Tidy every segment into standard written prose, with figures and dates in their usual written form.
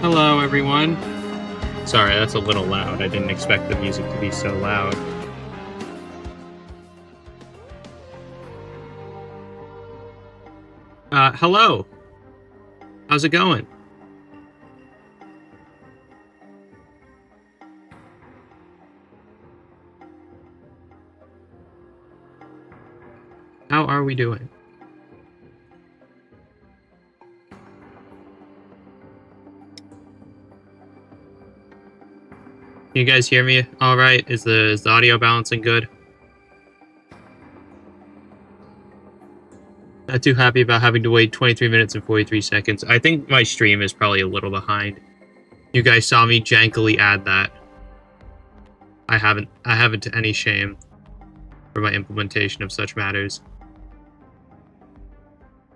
Hello, everyone. Sorry, that's a little loud. I didn't expect the music to be so loud. Hello. How's it going? How are we doing? You guys hear me all right? Is the audio balancing good? Not too happy about having to wait 23 minutes and 43 seconds. I think my stream is probably a little behind. You guys saw me jankily add that. I haven't to any shame for my implementation of such matters.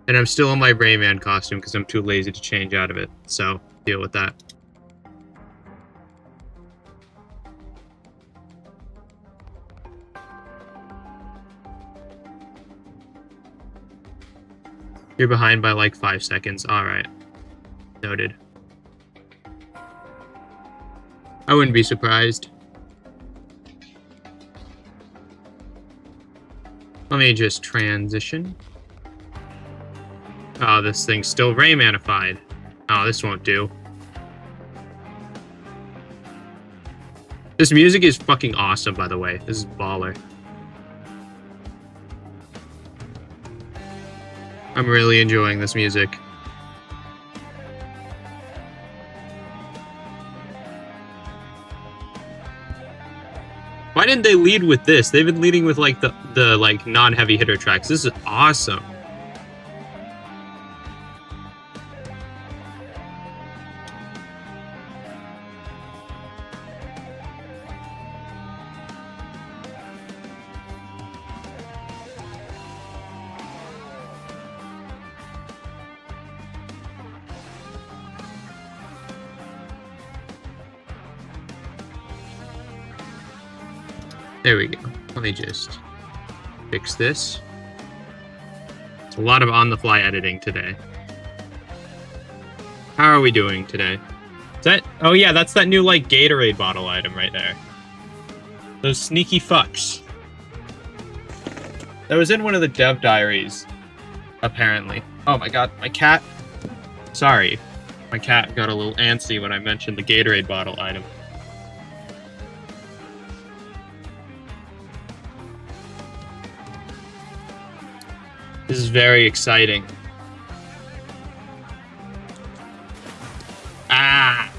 And I'm still in my Rayman costume because I'm too lazy to change out of it. So, deal with that. You're behind by like 5 seconds. Alright. Noted. I wouldn't be surprised. Let me just transition. Oh, this thing's still Raymanified. Oh, this won't do. This music is fucking awesome, by the way. This is baller. I'm really enjoying this music. Why didn't they lead with this? They've been leading with like the like non-heavy hitter tracks. This is awesome. There we go. Let me just fix this. It's a lot of on-the-fly editing today. How are we doing today? Is that? Oh yeah, that's that new like Gatorade bottle item right there. Those sneaky fucks. That was in one of the dev diaries, apparently. Oh my god, my cat. Sorry, my cat got a little antsy when I mentioned the Gatorade bottle item. This is very exciting. Ah!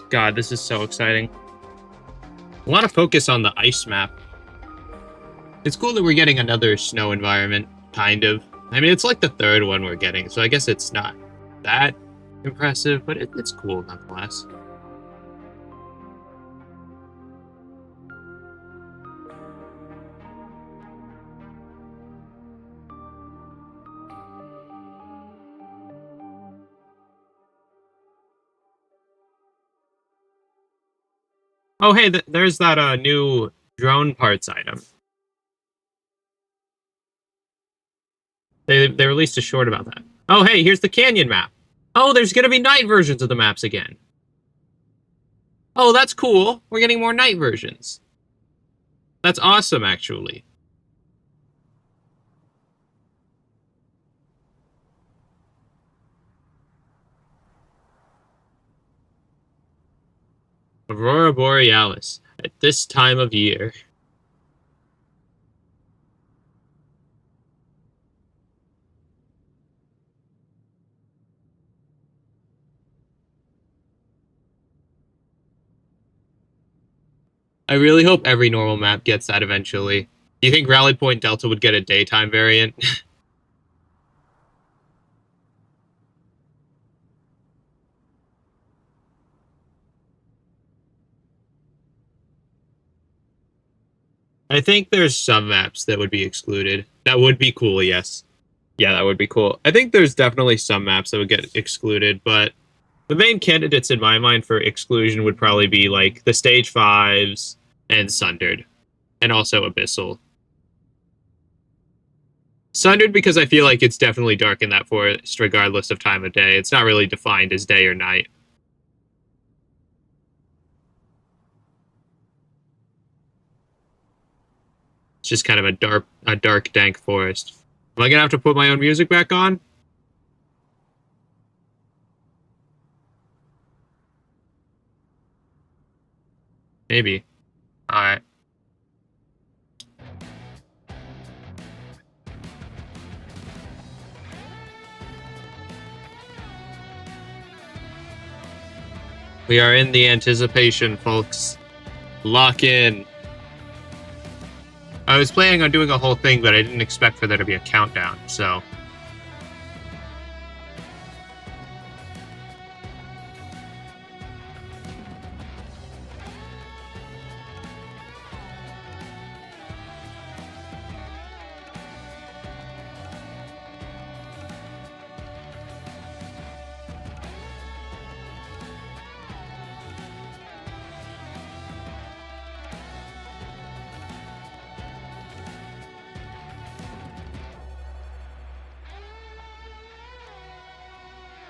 God, this is so exciting. A lot of focus on the ice map. It's cool that we're getting another snow environment, kind of. I mean, it's like the third one we're getting, so I guess it's not that impressive, but it's cool nonetheless. Oh, hey, there's that new drone parts item. They released a short about that. Oh, hey, here's the canyon map. Oh, there's gonna be night versions of the maps again. Oh, that's cool. We're getting more night versions. That's awesome, actually. Aurora Borealis at this time of year. I really hope every normal map gets that eventually. Do you think Rally Point Delta would get a daytime variant? I think there's some maps that would be excluded. That would be cool, yes. Yeah, that would be cool. I think there's definitely some maps that would get excluded, but the main candidates in my mind for exclusion would probably be like the Stage 5s and Sundered, and also Abyssal. Sundered because I feel like it's definitely dark in that forest regardless of time of day. It's not really defined as day or night. It's just kind of a dark, dank forest. Am I gonna have to put my own music back on? Maybe. Alright. We are in the anticipation, folks. Lock in. I was planning on doing a whole thing, but I didn't expect for there to be a countdown, so...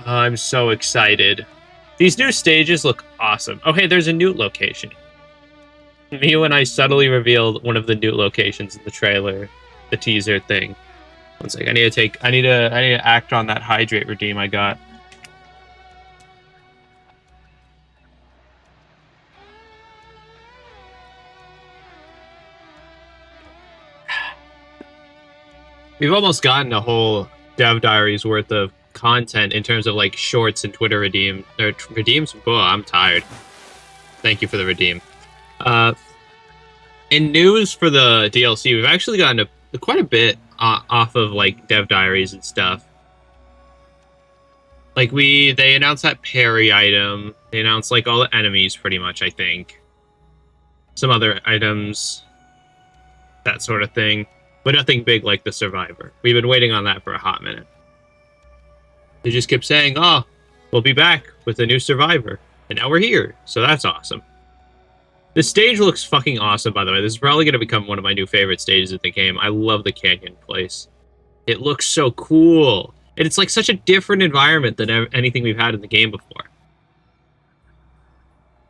I'm so excited. These new stages look awesome. Oh, hey, there's a newt location. Miu and I subtly revealed one of the newt locations in the trailer, the teaser thing. One sec, I need to act on that hydrate redeem I got. We've almost gotten a whole Dev Diaries worth of content in terms of like shorts and Twitter redeems. Oh, I'm tired. Thank you for the redeem. In news for the DLC, we've actually gotten quite a bit off of like Dev Diaries and stuff. Like they announced that parry item. They announced like all the enemies pretty much, I think. Some other items, that sort of thing. But nothing big like the Survivor. We've been waiting on that for a hot minute. They just kept saying, oh, we'll be back with a new Survivor. And now we're here, so that's awesome. This stage looks fucking awesome, by the way. This is probably going to become one of my new favorite stages in the game. I love the canyon place. It looks so cool. And it's like such a different environment than anything we've had in the game before.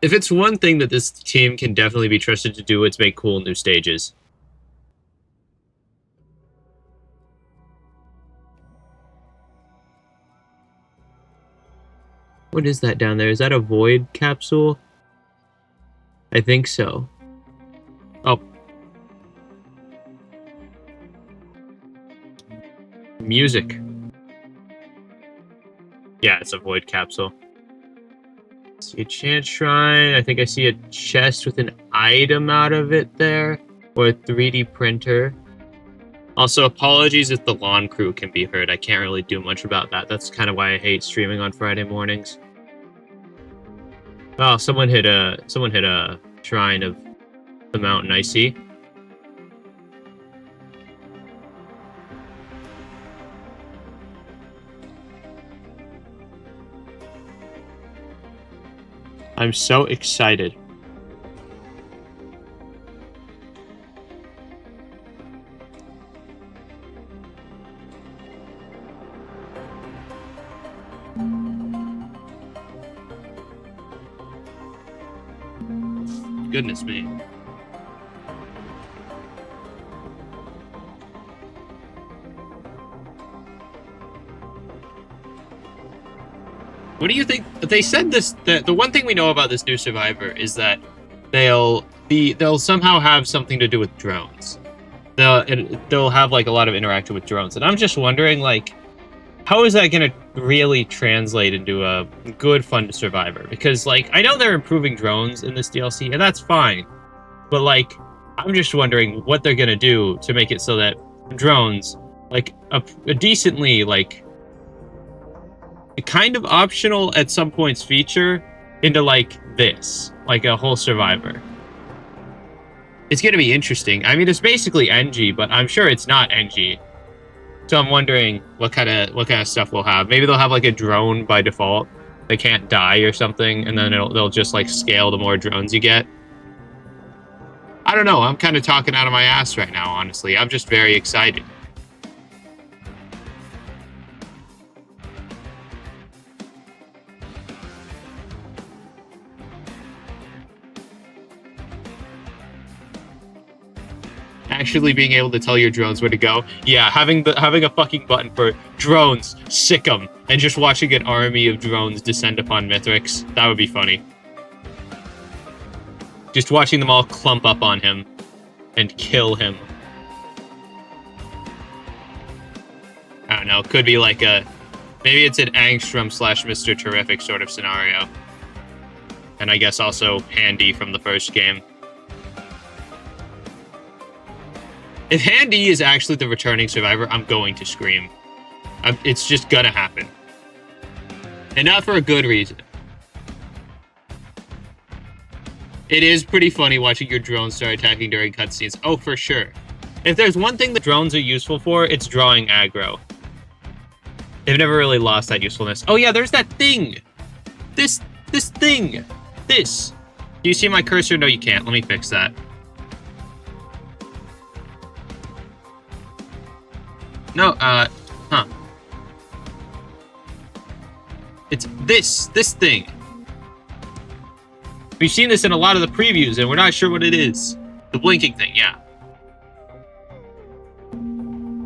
If it's one thing that this team can definitely be trusted to do, it's make cool new stages. What is that down there? Is that a void capsule? I think so. Oh. Music. Yeah, it's a void capsule. See a chant shrine. I think I see a chest with an item out of it there. Or a 3D printer. Also, apologies if the lawn crew can be heard. I can't really do much about that. That's kind of why I hate streaming on Friday mornings. Oh, someone hit a shrine of the mountain I see. I'm so excited. Goodness me. What do you think? They said this. The one thing we know about this new Survivor is that they'll somehow have something to do with drones. They'll have like a lot of interaction with drones, and I'm just wondering, like, how is that going to really translate into a good, fun Survivor? Because, like, I know they're improving drones in this DLC, and that's fine. But, like, I'm just wondering what they're going to do to make it so that drones, like, a decently, like, a kind of optional at some points feature into, like, this. Like, a whole Survivor. It's going to be interesting. I mean, it's basically NG, but I'm sure it's not NG. So I'm wondering what kind of stuff we'll have. Maybe they'll have like a drone by default. They can't die or something, and then they'll just like scale the more drones you get. I don't know. I'm kind of talking out of my ass right now, honestly. I'm just very excited. Actually being able to tell your drones where to go. Yeah, having a fucking button for drones, sick 'em, and just watching an army of drones descend upon Mithrix. That would be funny. Just watching them all clump up on him and kill him. I don't know, could be like maybe it's an Angstrom / Mr. Terrific sort of scenario. And I guess also Handy from the first game. If Handy is actually the returning survivor, I'm going to scream. It's just gonna happen. And not for a good reason. It is pretty funny watching your drones start attacking during cutscenes. Oh, for sure. If there's one thing that drones are useful for, it's drawing aggro. They've never really lost that usefulness. Oh yeah, there's that thing! This thing! This! Do you see my cursor? No, you can't. Let me fix that. No, huh. It's this thing. We've seen this in a lot of the previews, and we're not sure what it is. The blinking thing, yeah.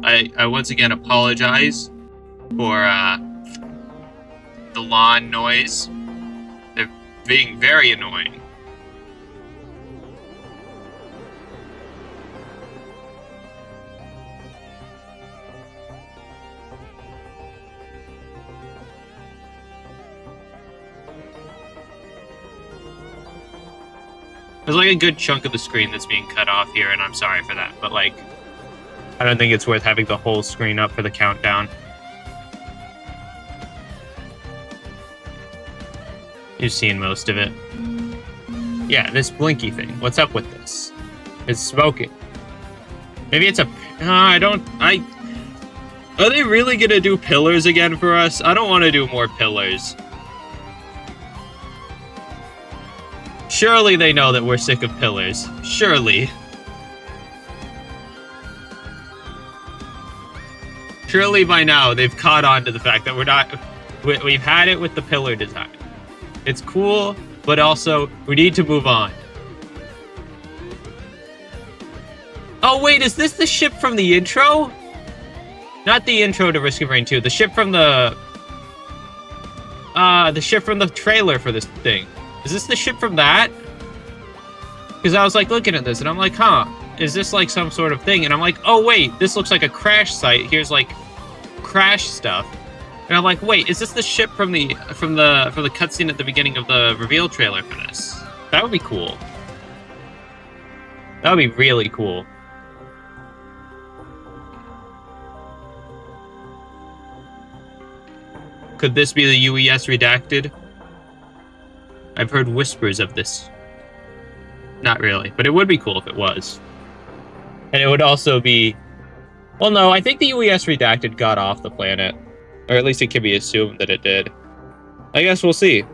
I once again apologize for, the lawn noise. They're being very annoying. There's like a good chunk of the screen that's being cut off here, and I'm sorry for that, but like, I don't think it's worth having the whole screen up for the countdown. You've seen most of it. Yeah, this blinky thing. What's up with this? It's smoking. Maybe it's a... Are they really gonna do pillars again for us? I don't want to do more pillars. Surely they know that we're sick of pillars. Surely. Surely by now they've caught on to the fact that we've had it with the pillar design. It's cool, but also we need to move on. Oh wait, is this the ship from the intro? Not the intro to Risk of Rain 2, the ship from the trailer for this thing. Is this the ship from that? Because I was like looking at this and I'm like, huh, is this like some sort of thing? And I'm like, oh wait, this looks like a crash site. Here's like crash stuff. And I'm like, wait, is this the ship from the cutscene at the beginning of the reveal trailer for this? That would be cool. That would be really cool. Could this be the UES redacted? I've heard whispers of this. Not really, but it would be cool if it was. And it would also be... Well, no, I think the UES redacted got off the planet. Or at least it can be assumed that it did. I guess we'll see.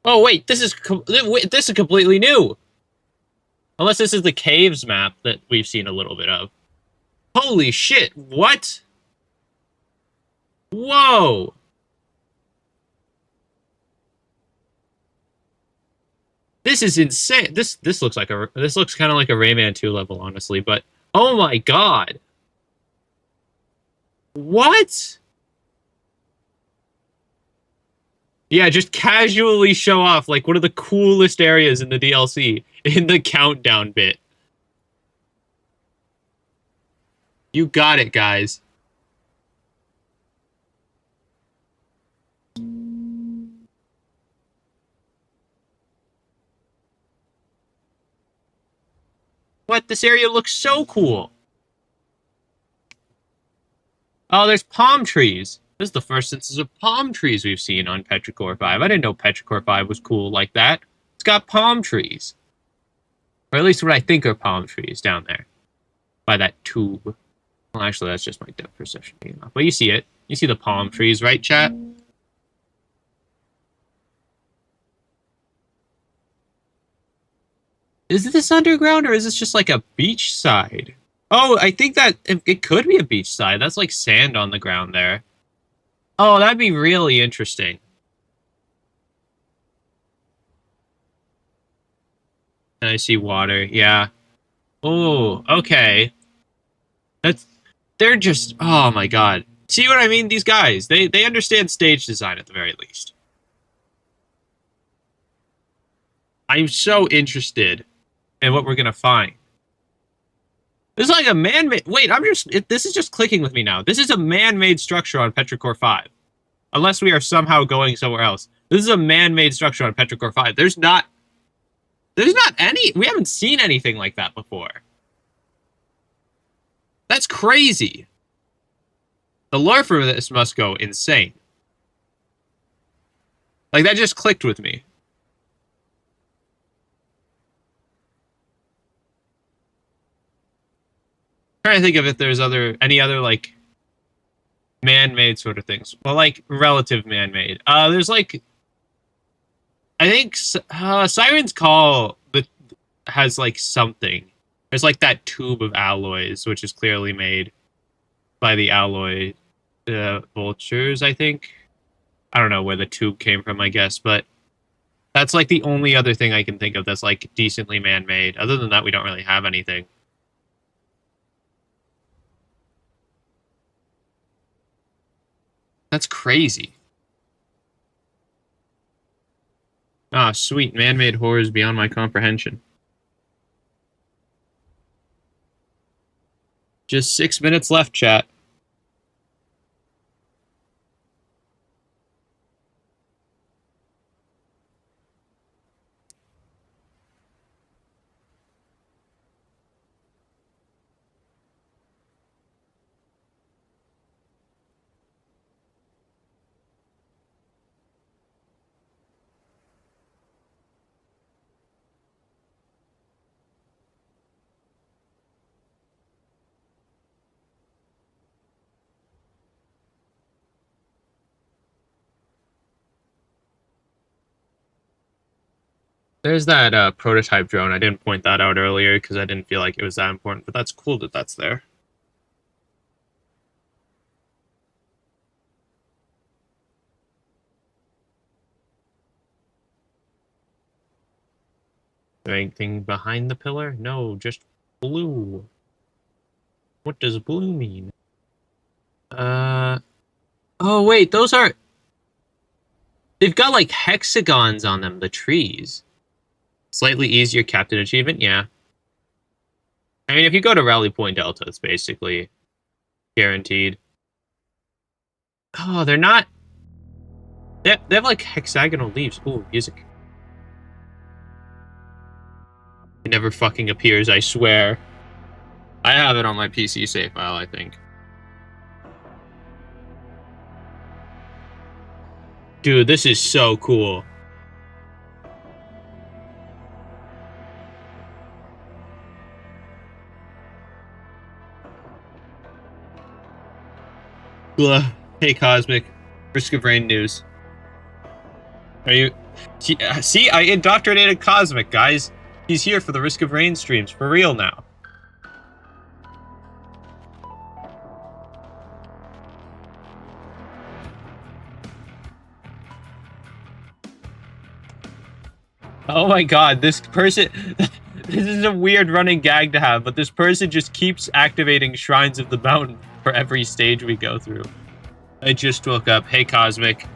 Oh wait, this is completely new. Unless this is the caves map that we've seen a little bit of. Holy shit! What? Whoa! This is insane. This looks kind of like a Rayman 2 level, honestly. But oh my god! What? Yeah, just casually show off, like, one of the coolest areas in the DLC, in the countdown bit. You got it, guys. What? This area looks so cool. Oh, there's palm trees. This is the first instance of palm trees we've seen on Petrichor 5. I didn't know Petrichor 5 was cool like that. It's got palm trees. Or at least what I think are palm trees down there. By that tube. Well, actually, that's just my depth perception being off. But you see it. You see the palm trees, right, chat? Is this underground, or is this just like a beach side? Oh, I think that it could be a beach side. That's like sand on the ground there. Oh, that'd be really interesting. And I see water. Yeah. Oh, okay. They're just, oh my god. See what I mean? These guys, they understand stage design at the very least. I'm so interested in what we're gonna find. This is like a man-made... Wait, this is just clicking with me now. This is a man-made structure on Petrichor 5. Unless we are somehow going somewhere else. This is a man-made structure on Petrichor 5. There's not any... We haven't seen anything like that before. That's crazy. The lore for this must go insane. Like, that just clicked with me. Trying to think of if there's any other like man-made sort of things. Well, like relative man-made. There's like, I think Siren's Call has like something. There's like that tube of alloys, which is clearly made by the alloy vultures. I think. I don't know where the tube came from, I guess, but that's like the only other thing I can think of that's like decently man-made. Other than that, we don't really have anything. That's crazy. Ah, sweet. Man-made horrors beyond my comprehension. Just 6 minutes left, chat. There's that prototype drone. I didn't point that out earlier because I didn't feel like it was that important, but that's cool that that's there. Is there anything behind the pillar? No, just blue. What does blue mean? Oh wait, those are... They've got like hexagons on them, the trees. Slightly easier captain achievement, yeah. I mean, if you go to Rally Point Delta, it's basically guaranteed. Oh, they're not... They have like hexagonal leaves. Ooh, music. It never fucking appears, I swear. I have it on my PC save file, I think. Dude, this is so cool. Blah. Hey, Cosmic. Risk of Rain news. Are you... See, I indoctrinated Cosmic, guys. He's here for the Risk of Rain streams, for real now. Oh my god, this person... This is a weird running gag to have, but this person just keeps activating Shrines of the Mountain for every stage we go through. I just woke up. Hey, Cosmic.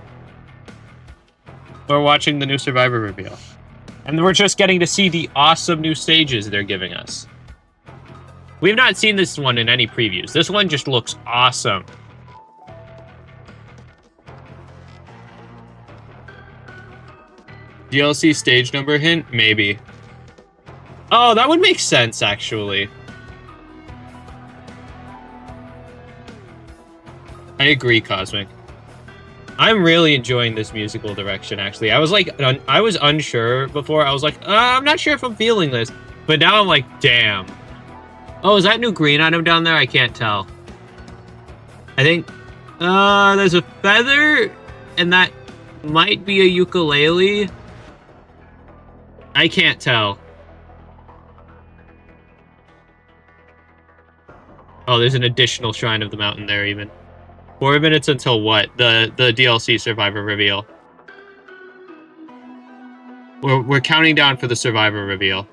We're watching the new Survivor reveal. And we're just getting to see the awesome new stages they're giving us. We have not seen this one in any previews. This one just looks awesome. DLC stage number hint? Maybe. Oh, that would make sense, actually. I agree, Cosmic. I'm really enjoying this musical direction, actually. I was unsure before. I was like, I'm not sure if I'm feeling this. But now I'm like, damn. Oh, is that new green item down there? I can't tell. I think, there's a feather, and that might be a ukulele. I can't tell. Oh, there's an additional Shrine of the Mountain there, even. 4 minutes until what? The DLC Survivor reveal. We're counting down for the Survivor reveal.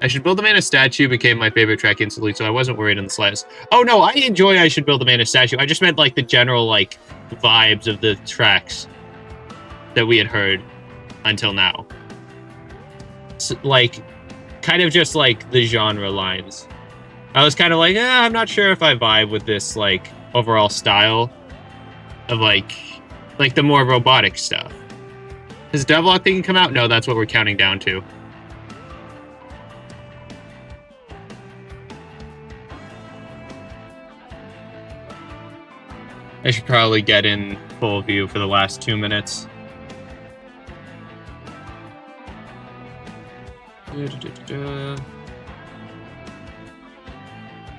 I Should Build a Man a Statue became my favorite track instantly, so I wasn't worried in the slightest. Oh no, I enjoy I Should Build a Man a Statue. I just meant like the general like vibes of the tracks that we had heard until now. So, like, kind of just like the genre lines. I was kind of like, I'm not sure if I vibe with this like overall style of like the more robotic stuff. Has Devlog thing come out? No, that's what we're counting down to. I should probably get in full view for the last 2 minutes.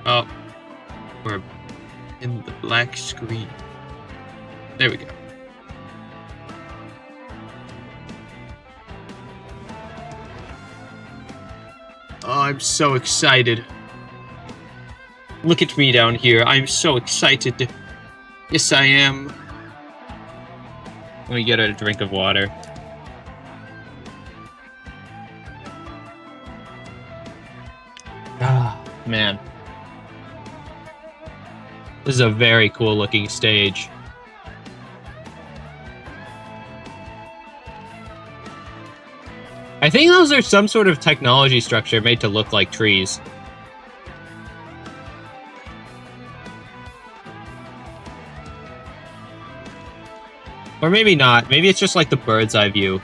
Oh, we're in the black screen. There we go. Oh, I'm so excited. Look at me down here. I'm so excited. Yes, I am. Let me get a drink of water. Ah, man. This is a very cool looking stage. I think those are some sort of technology structure made to look like trees. Or maybe not. Maybe it's just like the bird's eye view.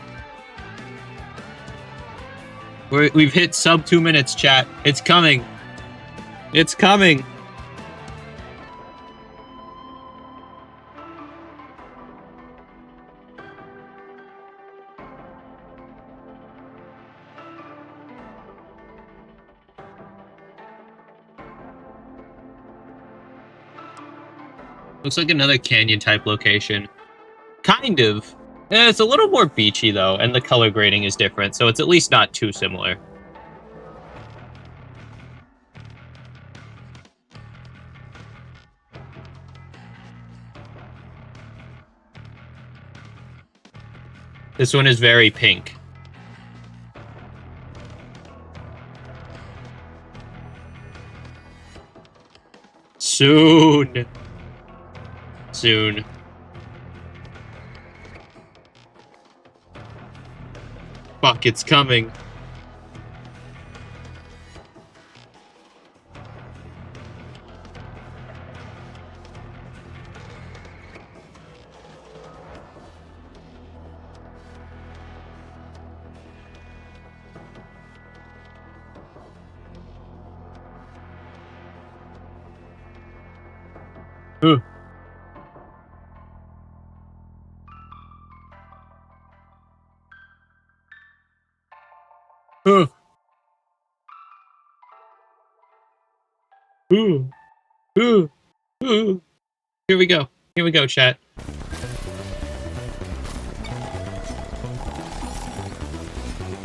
We've hit sub 2 minutes, chat. It's coming. It's coming. Looks like another canyon-type location. Kind of. It's a little more beachy, though, and the color grading is different, so it's at least not too similar. This one is very pink. Soon. Soon. Fuck, it's coming. Ooh. Ooh. Ooh. Ooh. Ooh. Here we go. Here we go, chat.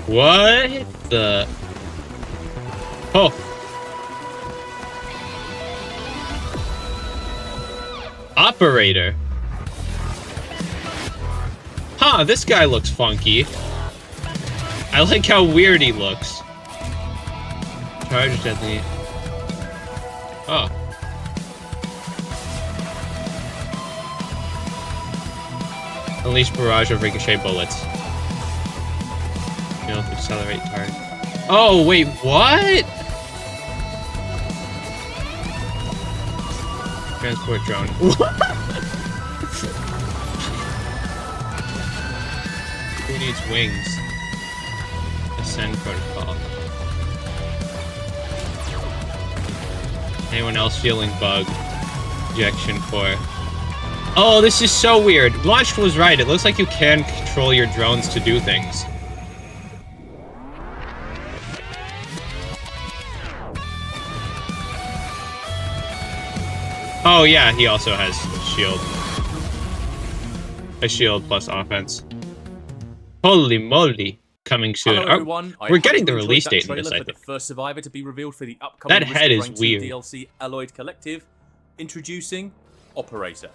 What the? Oh. Operator. Huh, this guy looks funky. I like how weird he looks. Charge deadly. Oh. Unleash barrage of ricochet bullets. Be able to accelerate target. Oh, wait, what? Transport drone. Who needs wings? Ascend protocol. Anyone else feeling bug? Ejection core. Oh, this is so weird. Launched was right. It looks like you can control your drones to do things. Oh yeah, he also has shield. A shield plus offense. Holy moly. Coming soon. Hello, everyone. We're getting the release date in this, I think. The first survivor to be revealed for the upcoming that head is weird. DLC Alloyed Collective. Introducing Operator.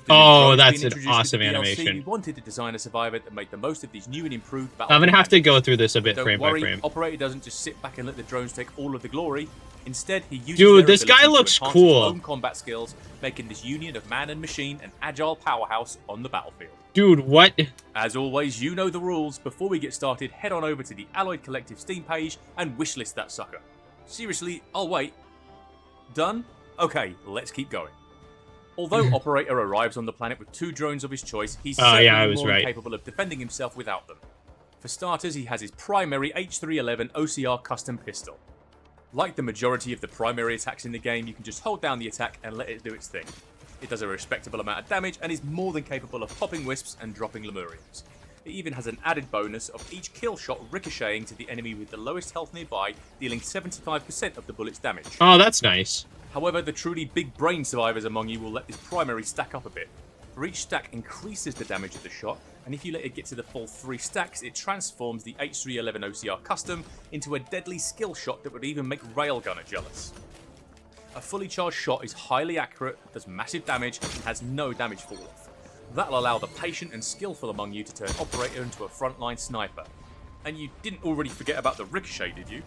Oh, that's an awesome animation. We wanted to design a survivor that made the most of these new and improved battle. I'm gonna have to go through this a bit Don't frame worry, by frame. Operator doesn't just sit back and let the drones take all of the glory. Instead, he uses Dude, their this guy ability looks to enhance cool. his own combat skills, making this union of man and machine an agile powerhouse on the battlefield. Dude, what? As always, you know the rules. Before we get started, head on over to the Alloyed Collective Steam page and wishlist that sucker. Seriously, I'll wait. Done? Okay, let's keep going. Although Operator arrives on the planet with 2 drones of his choice, he's certainly more than capable of defending himself without them. For starters, he has his primary H311 OCR custom pistol. Like the majority of the primary attacks in the game, you can just hold down the attack and let it do its thing. It does a respectable amount of damage and is more than capable of popping wisps and dropping Lemurians. It even has an added bonus of each kill shot ricocheting to the enemy with the lowest health nearby, dealing 75% of the bullet's damage. Oh, that's nice. However, the truly big brain survivors among you will let this primary stack up a bit. For each stack increases the damage of the shot, and if you let it get to the full 3 stacks, it transforms the H311 OCR custom into a deadly skill shot that would even make Railgunner jealous. A fully charged shot is highly accurate, does massive damage, and has no damage fall off. That'll allow the patient and skillful among you to turn Operator into a frontline sniper. And you didn't already forget about the ricochet, did you?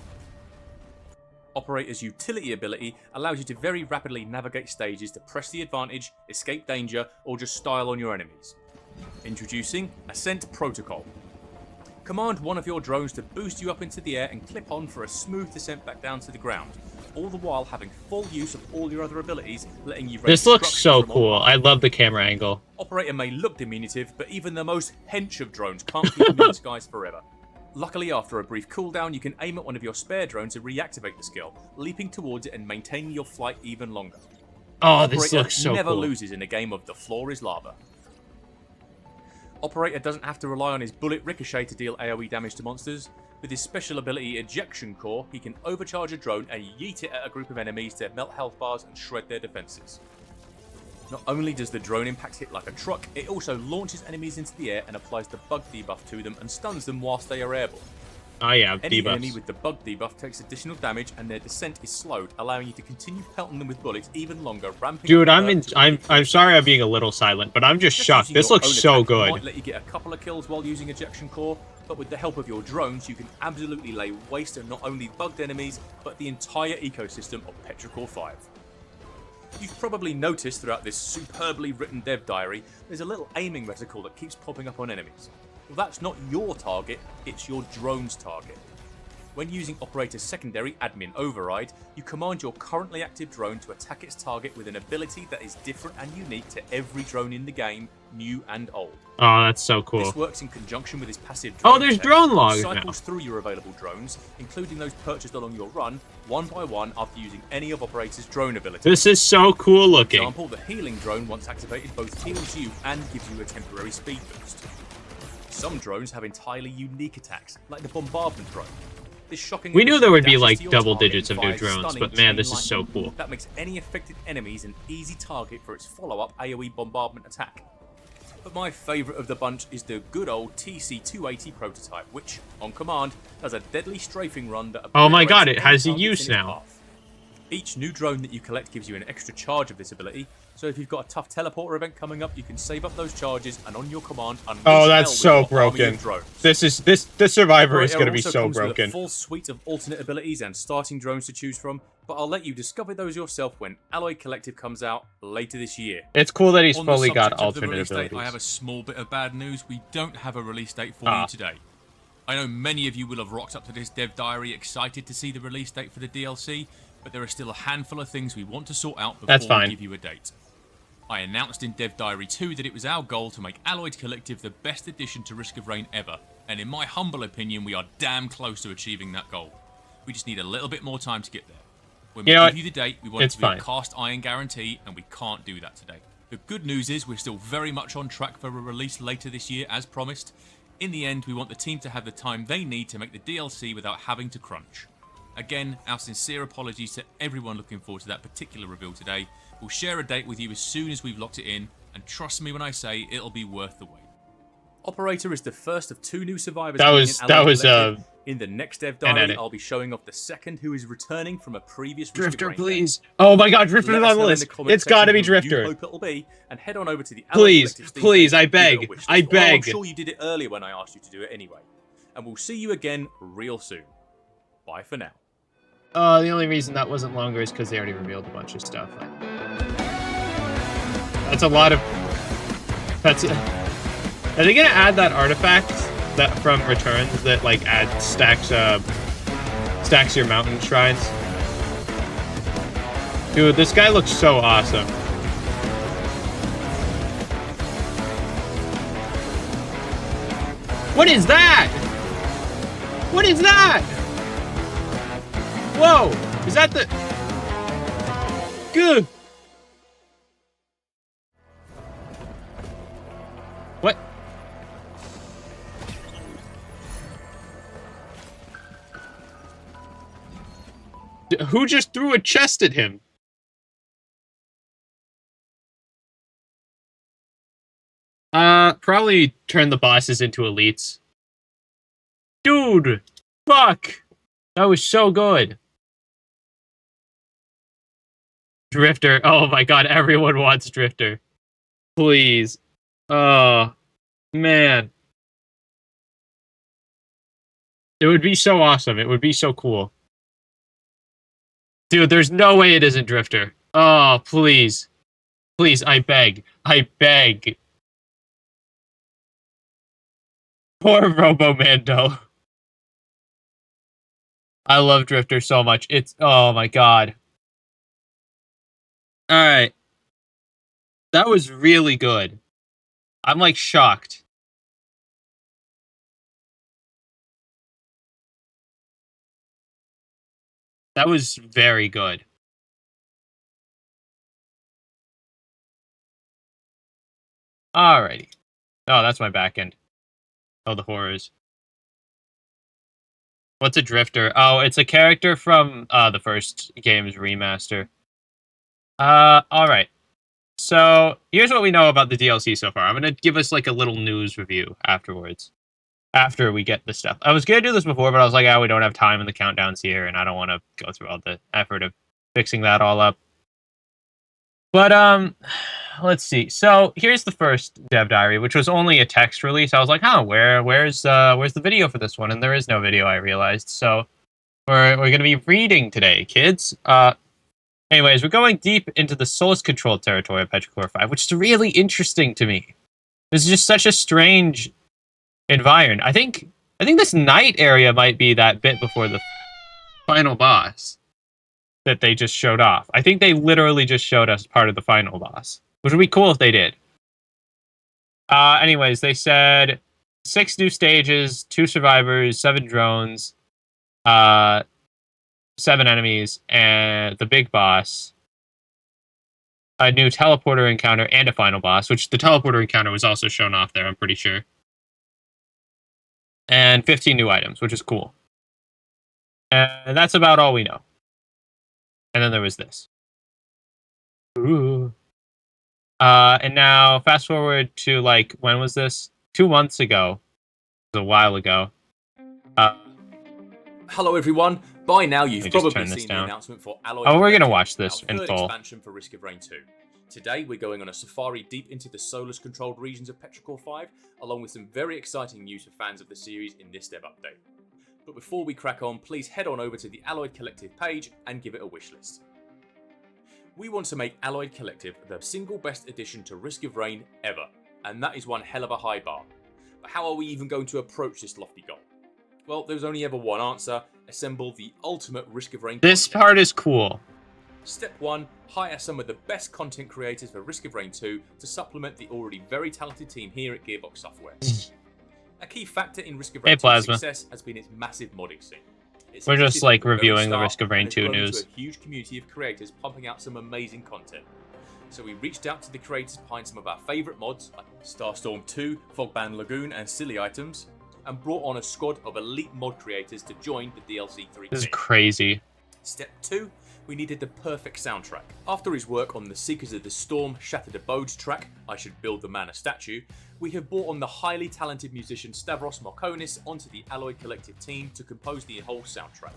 Operator's utility ability allows you to very rapidly navigate stages to press the advantage, escape danger, or just style on your enemies. Introducing Ascent Protocol. Command one of your drones to boost you up into the air and clip on for a smooth descent back down to the ground, all the while having full use of all your other abilities, letting you... This looks so cool. I love the camera angle. Operator may look diminutive, but even the most hench of drones can't keep him in the skies forever. Luckily, after a brief cooldown, you can aim at one of your spare drones to reactivate the skill, leaping towards it and maintaining your flight even longer. Oh, this looks so cool. Never loses in a game of the floor is lava. Operator doesn't have to rely on his bullet ricochet to deal AoE damage to monsters. With his special ability Ejection Core, he can overcharge a drone and yeet it at a group of enemies to melt health bars and shred their defenses. Not only does the drone impact hit like a truck, it also launches enemies into the air and applies the bug debuff to them and stuns them whilst they are airborne. Oh yeah, Any debuffs. enemy with the bug debuff takes additional damage and their descent is slowed, allowing you to continue pelting them with bullets even longer, ramping Dude, up I'm sorry I'm being a little silent, but I'm just shocked. This looks so good. Might let you get a couple of kills while using Ejection Core, but with the help of your drones, you can absolutely lay waste to not only bugged enemies, but the entire ecosystem of Petrichor 5. You've probably noticed throughout this superbly written dev diary, there's a little aiming reticle that keeps popping up on enemies. Well, that's not your target, it's your drone's target. When using Operator's secondary Admin Override, you command your currently active drone to attack its target with an ability that is different and unique to every drone in the game, new and old. Oh, that's so cool. This works in conjunction with his passive drone. Oh, there's drone logs now. Cycles through your available drones, including those purchased along your run, one by one after using any of Operator's drone abilities. This is so cool looking. For example, the healing drone, once activated, both heals you and gives you a temporary speed boost. Some drones have entirely unique attacks, like the bombardment drone. We knew there would be like double digits of new drones, but man, this is so cool. That makes any affected enemies an easy target for its follow-up AoE bombardment attack. But my favourite of the bunch is the good old TC280 prototype, which, on command, does a deadly strafing run that... Oh my god, it has a use now. Each new drone that you collect gives you an extra charge of this ability, so if you've got a tough teleporter event coming up, you can save up those charges and on your command unleash Oh, that's so broken. This survivor is going to be so broken. With a full suite of alternate abilities and starting drones to choose from, but I'll let you discover those yourself when Alloy Collective comes out later this year. It's cool that he's fully got alternate abilities. I have a small bit of bad news. We don't have a release date for you today. I know many of you will have rocked up to this dev diary excited to see the release date for the DLC, but there are still a handful of things we want to sort out That's before we fine. give you a date. I announced in Dev Diary 2 that it was our goal to make Alloyed Collective the best addition to Risk of Rain ever, and in my humble opinion, we are damn close to achieving that goal. We just need a little bit more time to get there. When we give you the date, we want it to be a cast iron guarantee, and we can't do that today. The good news is we're still very much on track for a release later this year, as promised. In the end, we want the team to have the time they need to make the DLC without having to crunch. Again, our sincere apologies to everyone looking forward to that particular reveal today. We'll share a date with you as soon as we've locked it in, and trust me when I say it'll be worth the wait. Operator is the first of 2 new survivors. That was in the next Dev Diary, I'll be showing off the second who is returning from a previous Drifter, please. Oh my god, Drifter's on the list. It's gotta be Drifter. You hope it'll be, and head on over to the Please, I beg. I beg. I'm sure you did it earlier when I asked you to do it anyway. And we'll see you again real soon. Bye for now. The only reason that wasn't longer is because they already revealed a bunch of stuff. That's a lot of... Are they gonna add that artifact that from Returns that like stacks your mountain shrines? Dude, this guy looks so awesome. What is that? What is that? Whoa! Is that the... Good. What? Who just threw a chest at him? Probably turn the bosses into elites. Dude! Fuck! That was so good. Drifter. Oh my god, everyone wants Drifter. Please. Oh, man. It would be so awesome. It would be so cool. Dude, there's no way it isn't Drifter. Oh, please. Please, I beg. I beg. Poor Robomando. I love Drifter so much. It's... Oh my god. Alright. That was really good. I'm, like, shocked. That was very good. Alrighty. Oh, that's my back end. Oh, the horrors. What's a Drifter? Oh, it's a character from the first game's remaster. Alright. So, here's what we know about the DLC so far. I'm gonna give us, like, a little news review afterwards. After we get the stuff. I was gonna do this before, but I was like, we don't have time and the countdown's here, and I don't want to go through all the effort of fixing that all up. But, let's see. So, here's the first Dev Diary, which was only a text release. I was like, where's the video for this one? And there is no video, I realized. So, we're gonna be reading today, kids. Anyways, we're going deep into the Solus-controlled territory of Petrichor 5, which is really interesting to me. This is just such a strange environment. I think this night area might be that bit before the final boss that they just showed off. I think they literally just showed us part of the final boss, which would be cool if they did. Anyways, they said 6 new stages, 2 survivors, 7 drones, 7 enemies, and the big boss, a new teleporter encounter, and a final boss, which the teleporter encounter was also shown off there, I'm pretty sure. And 15 new items, which is cool. And that's about all we know. And then there was this. Ooh. And now, fast forward to, like, when was this? 2 months ago. It was a while ago. Hello, everyone. By now, you've probably seen the announcement for Alloy. We're gonna watch this in full. Expansion for Risk of Rain 2. Today, we're going on a safari deep into the Solus-controlled regions of Petrichor 5, along with some very exciting news for fans of the series in this dev update. But before we crack on, please head on over to the Alloyed Collective page and give it a wishlist. We want to make Alloyed Collective the single best addition to Risk of Rain ever, and that is one hell of a high bar. But how are we even going to approach this lofty goal? Well, there's only ever one answer, Assemble the ultimate Risk of Rain This content. part is cool. Step 1. Hire some of the best content creators for Risk of Rain 2 to supplement the already very talented team here at Gearbox Software. A key factor in Risk of Rain 2's Plasma. success has been its massive modding scene. It's We're just existed like from the very reviewing the start Risk of Rain and has 2 grown into news. a huge community of creators pumping out some amazing content. So we reached out to the creators behind some of our favourite mods, like Starstorm 2, Fogban Lagoon, and Silly Items, and brought on a squad of elite mod creators to join the DLC3 This is team. crazy. Step 2. We needed the perfect soundtrack. After his work on the Seekers of the Storm Shattered Abodes track, I Should Build the Man a Statue, we have brought on the highly talented musician Stavros Markonis onto the Alloy Collective team to compose the whole soundtrack.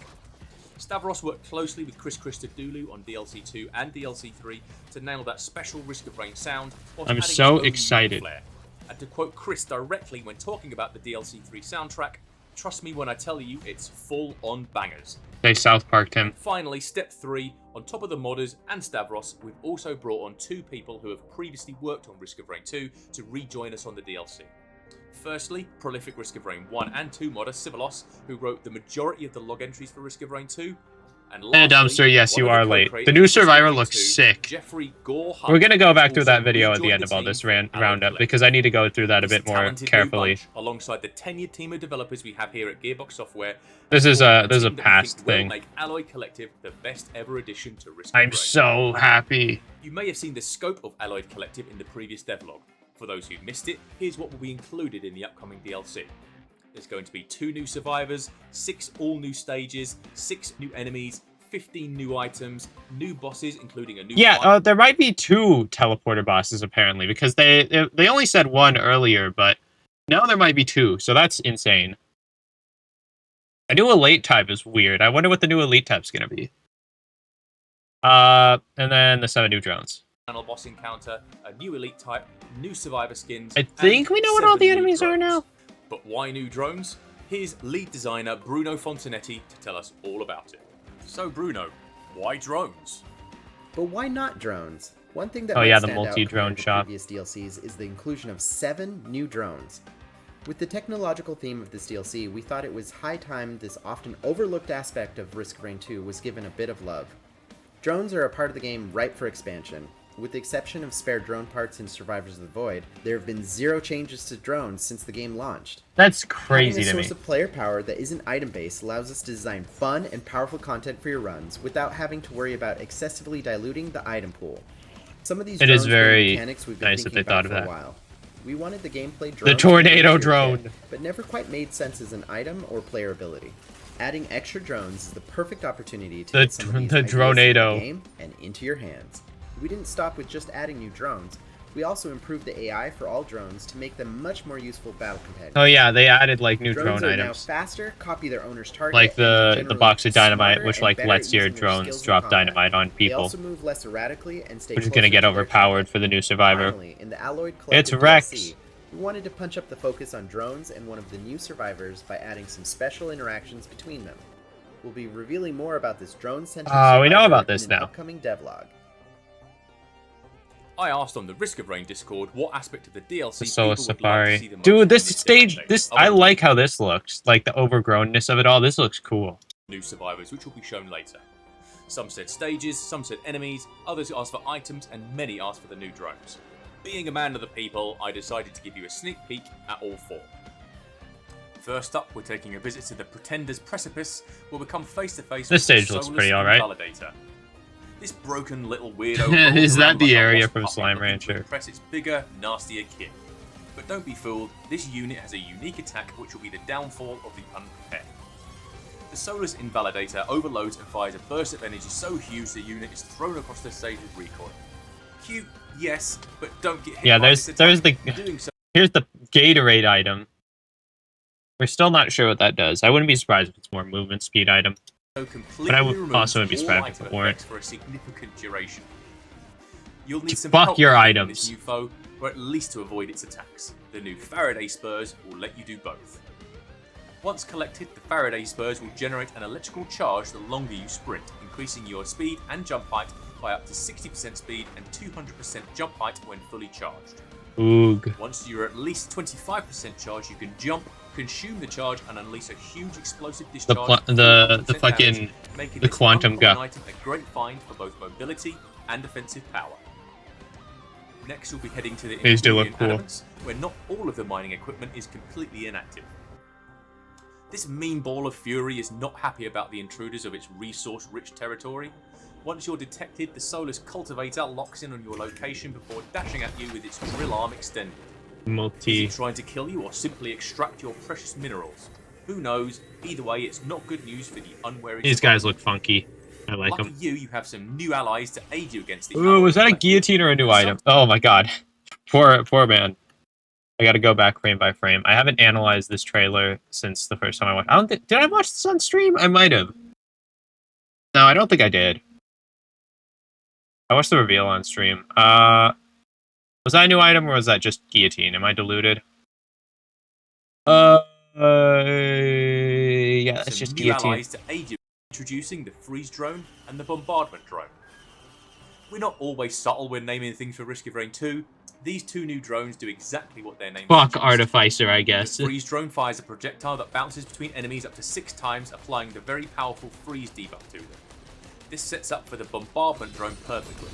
Stavros worked closely with Chris Christodoulou on DLC2 and DLC3 to nail that special Risk of Rain sound. Whilst I'm adding so its own unique excited. flair. And to quote Chris directly when talking about the DLC3 soundtrack, "Trust me when I tell you, it's full on bangers." They South Parked him. Finally, step 3, on top of the modders and Stavros, we've also brought on 2 people who have previously worked on Risk of Rain 2 to rejoin us on the DLC. Firstly, prolific Risk of Rain 1 and 2 modder Civilos, who wrote the majority of the log entries for Risk of Rain 2. And Dumpster, yes, one you of are the late. co-creators The new of Risk of Survivor Rain looks 2, sick. Jeffrey Gore Hunt, We're gonna go back through also that video at the rejoined end of all team this for Alloy roundup Collective. because I need to go through that a This bit more talented new carefully. bunch, alongside the tenured team of developers we have here at Gearbox Software. This is a team that we past think will thing. Make Alloy Collective the best ever addition to Risk of I'm Rain. so happy. You may have seen the scope of Alloyed Collective in the previous devlog. For those who missed it, here's what will be included in the upcoming DLC. There's going to be 2 new survivors, 6 all new stages, 6 new enemies, 15 new items, new bosses including a new fight. There might be 2 teleporter bosses apparently because they only said 1 earlier, but now there might be 2, so that's insane. A new elite type is weird. I wonder what the new elite type's gonna be. And then the 7 new drones. Final boss encounter, a new elite type, new survivor skins. I think and we know what all 7 the new enemies are drones. now. But why new drones? Here's lead designer Bruno Fontanetti to tell us all about it. So Bruno, why drones? But why not drones? One thing that Oh might yeah, the stand out multi-drone compared to shot. previous DLCs is the inclusion of 7 new drones. With the technological theme of this DLC, we thought it was high time this often overlooked aspect of Risk of Rain 2 was given a bit of love. Drones are a part of the game ripe for expansion. With the exception of spare drone parts in Survivors of the Void, there have been 0 changes to drones since the game launched. That's crazy Having to a me. source of player power that isn't item-based allows us to design fun and powerful content for your runs without having to worry about excessively diluting the item pool. Some of these It is drones bring very mechanics we've been nice that thinking they thought about of for a that. while. We wanted the gameplay drone The to be tornado a drone. kit, but never quite made sense as an item or player ability. Adding extra drones is the perfect opportunity to get some of these The ideas from dronado. the game and into your hands. We didn't stop with just adding new drones. We also improved the AI for all drones to make them much more useful battle companions. Oh yeah, they added like new Drones drone are now items. faster, copy their owner's target, Like and are the generally box of dynamite, smarter which and like better lets at your using their drones skills in drop combat. dynamite on They people, also move less erratically and stay which is closer gonna get to their overpowered target. for the new survivor. Finally, in the Alloyed It's Collective Rex. DLC, we wanted to punch up the focus on drones and one of the new survivors by adding some special interactions between them. We'll be revealing more about this drone-centric Oh, we know survivor about this in an now. upcoming devlog. I asked on the Risk of Rain Discord what aspect of the DLC The Solo people would like to see Safari. the most Dude, in this dev stage, update. I like how this looks. Like the overgrownness of it all. This looks cool. New survivors, which will be shown later. Some said stages, some said enemies, others asked for items, and many asked for the new drones. Being a man of the people, I decided to give you a sneak peek at all 4. First up, we're taking a visit to the Pretender's Precipice, where we come face to face with This stage the looks Soulless pretty alright. Invalidator. This broken little weirdo Is rolls that around the like a area wasp from puppy Slime looking to Rancher? impress its bigger, nastier kid. But don't be fooled, this unit has a unique attack which will be the downfall of the unprepared. The Soulless Invalidator overloads and fires a burst of energy so huge the unit is thrown across the stage with recoil. Cute, yes, but don't get hit Yeah, by this there's attack. the Doing so here's the Gatorade item. We're still not sure what that does. I wouldn't be surprised if it's more movement speed item. completely But I would removes also would be all surprised if item it weren't. effects for a significant duration. You'll need some Fuck help your defeating items. this new foe, or at least to avoid its attacks. The new Faraday Spurs will let you do both. Once collected, the Faraday Spurs will generate an electrical charge the longer you sprint, increasing your speed and jump height by up to 60% speed and 200% jump height when fully charged. Oog. Once you're at least 25% charged, you can jump, consume the charge, and unleash a huge explosive The discharge. fucking making the this quantum uncommon gun. item a great find for both mobility and offensive power. Next, we'll be heading to the These do look Empyrean cool. Adamants, where not all of the mining equipment is completely inactive. This mean ball of fury is not happy about the intruders of its resource-rich territory. Once you're detected, the soulless cultivator locks in on your location before dashing at you with its drill arm extended. Is it trying to kill you or simply extract your precious minerals? Who knows? Either way, it's not good news for the unwary. These guys look funky. I like Lucky them. you have some new allies to aid you against the. Ooh, was that a guillotine or a new item? Oh my god. Poor man. I gotta go back frame by frame. I haven't analyzed this trailer since the first time I watched. I don't think. Did I watch this on stream? I might have. No, I don't think I did. I watched the reveal on stream. Was that a new item or was that just guillotine? Am I deluded? Yeah, it's just new guillotine. allies to aid you, introducing the freeze drone and the bombardment drone. We're not always subtle when naming things for Risk of Rain 2. These two new drones do exactly what their name Fuck suggests. Artificer, I guess. The freeze drone fires a projectile that bounces between enemies up to 6 times, applying the very powerful freeze debuff to them. This sets up for the bombardment drone perfectly.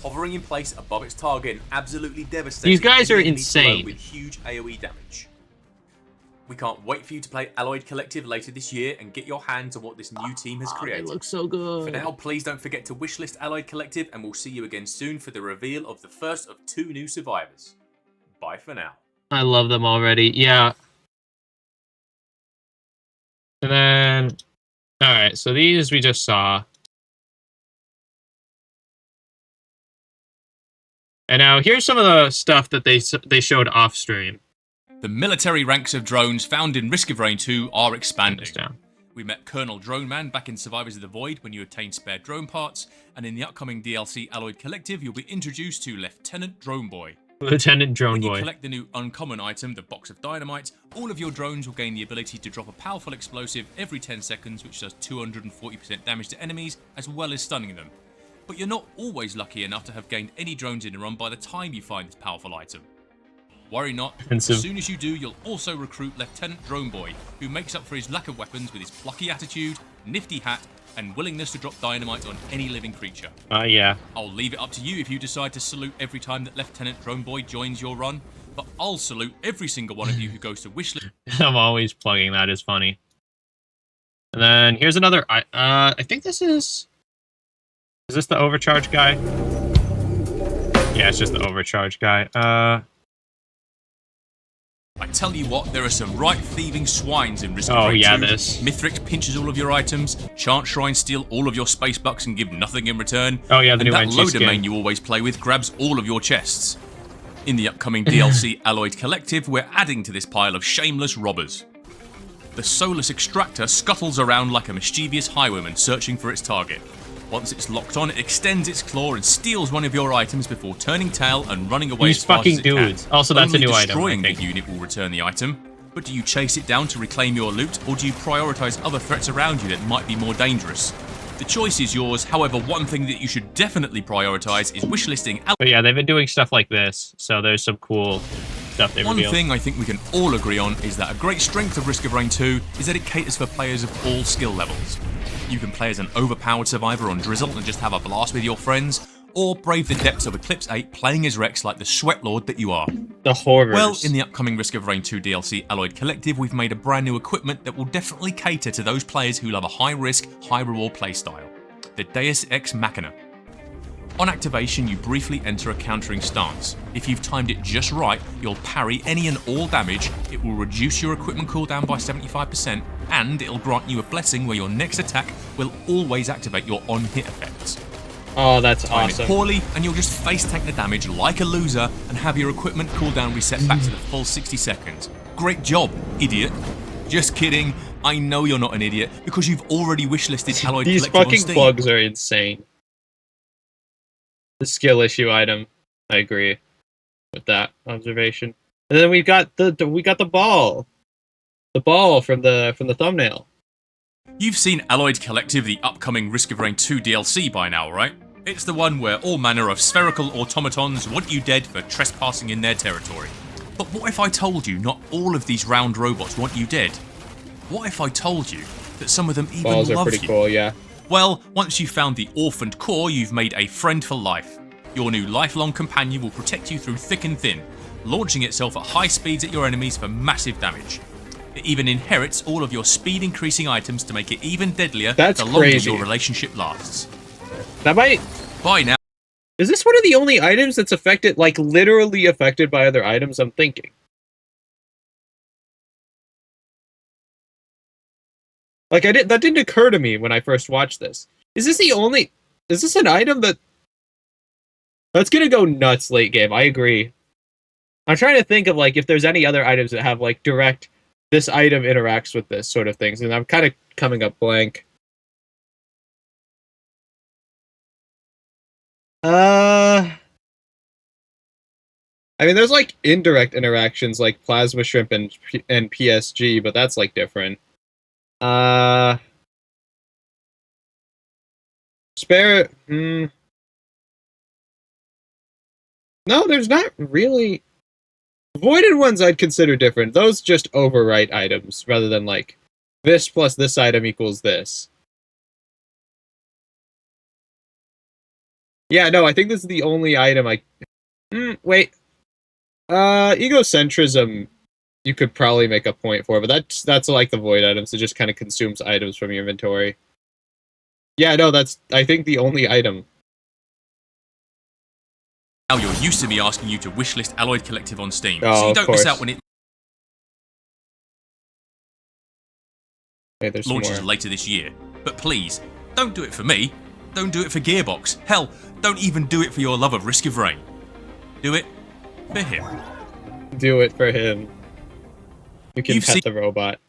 Hovering in place above its target and absolutely devastating. These guys are any enemies below insane. with huge AoE damage. We can't wait for you to play Alloyed Collective later this year and get your hands on what this new team has They created. look so good. For now, please don't forget to wishlist Alloyed Collective, and we'll see you again soon for the reveal of the first of 2 new survivors. Bye for now. I love them already. Yeah. And then, all right. So these we just saw. And now here's some of the stuff that they showed off stream. The military ranks of drones found in Risk of Rain 2 are expanding. This down. We met Colonel Drone Man back in Survivors of the Void when you obtained spare drone parts, and in the upcoming DLC Alloyed Collective, you'll be introduced to Lieutenant Drone Boy. Lieutenant Drone When you Boy. collect the new uncommon item, the box of dynamite, all of your drones will gain the ability to drop a powerful explosive every 10 seconds, which does 240% damage to enemies, as well as stunning them. But you're not always lucky enough to have gained any drones in a run by the time you find this powerful item. Worry not, as soon as you do, you'll also recruit Lieutenant Drone Boy, who makes up for his lack of weapons with his plucky attitude, nifty hat, and willingness to drop dynamite on any living creature. Yeah. I'll leave it up to you if you decide to salute every time that Lieutenant Drone Boy joins your run, but I'll salute every single one of you who goes to wishlist. I'm always plugging that. Is funny. And then here's another. I think this is. Is this the overcharge guy? Yeah, it's just the overcharge guy. I tell you what, there are some right thieving swines in Risk of Oh Rain yeah, 2. this. Mithrix pinches all of your items, Chant Shrines steal all of your space bucks and give nothing in return. Oh yeah, the and new that NG low skin. domain you always play with grabs all of your chests. In the upcoming DLC Alloyed Collective, we're adding to this pile of shameless robbers. The soulless extractor scuttles around like a mischievous highwayman searching for its target. Once it's locked on, it extends its claw and steals one of your items before turning tail and running away These as fast fucking as it can. dudes. Also, that's a Only new item, I destroying the think. unit will return the item. But do you chase it down to reclaim your loot, or do you prioritize other threats around you that might be more dangerous? The choice is yours. However, one thing that you should definitely prioritize is wishlisting. But yeah, they've been doing stuff like this, so there's some cool stuff they One revealed. thing I think we can all agree on is that a great strength of Risk of Rain 2 is that it caters for players of all skill levels. You can play as an overpowered survivor on Drizzle and just have a blast with your friends, or brave the depths of Eclipse 8 playing as Rex like the sweat lord that you are. The horrors. Well, in the upcoming Risk of Rain 2 DLC Alloyed Collective, we've made a brand new equipment that will definitely cater to those players who love a high-risk, high-reward playstyle. The Deus Ex Machina. On activation, you briefly enter a countering stance. If you've timed it just right, you'll parry any and all damage, it will reduce your equipment cooldown by 75%, and it'll grant you a blessing where your next attack will always activate your on-hit effects. Oh, that's Time awesome. it poorly, and you'll just face tank the damage like a loser and have your equipment cooldown reset back to the full 60 seconds. Great job, idiot. Just kidding. I know you're not an idiot because you've already wishlisted Alloyed These Collective on fucking Steam. bugs are insane. The skill issue item. I agree with that observation. And then we got the ball. The ball from the thumbnail. You've seen Alloyed Collective, the upcoming Risk of Rain 2 DLC by now, right? It's the one where all manner of spherical automatons want you dead for trespassing in their territory. But what if I told you not all of these round robots want you dead? What if I told you that some of them even Balls are love pretty you? cool, yeah. Well, once you've found the orphaned core, you've made a friend for life. Your new lifelong companion will protect you through thick and thin, launching itself at high speeds at your enemies for massive damage. It even inherits all of your speed increasing items to make it even deadlier That's the longer crazy. your relationship lasts. That might... Bye now. Is this one of the only items that's affected, like, literally affected by other items? I'm thinking. Like, that didn't occur to me when I first watched this. Is this the only... Is this an item that... That's gonna go nuts late game, I agree. I'm trying to think of, like, if there's any other items that have, like, direct... This item interacts with this sort of things, and I'm kind of coming up blank. I mean, there's, like, indirect interactions, like Plasma Shrimp and PSG, but that's, like, different. Spare... No, there's not really... Voided ones I'd consider different. Those just overwrite items, rather than, like, this plus this item equals this. Yeah, no, I think this is the only item I... wait. Egocentrism, you could probably make a point for, but that's like the void items. It just kind of consumes items from your inventory. Yeah, no, that's, I think, the only item. Now you're used to me asking you to wishlist Alloyed Collective on Steam, Oh, so you of don't miss course. out when it Okay, there's launches more. later this year. But please, don't do it for me. Don't do it for Gearbox. Hell, don't even do it for your love of Risk of Rain. Do it for him. Do it for him. You can You've pet the robot.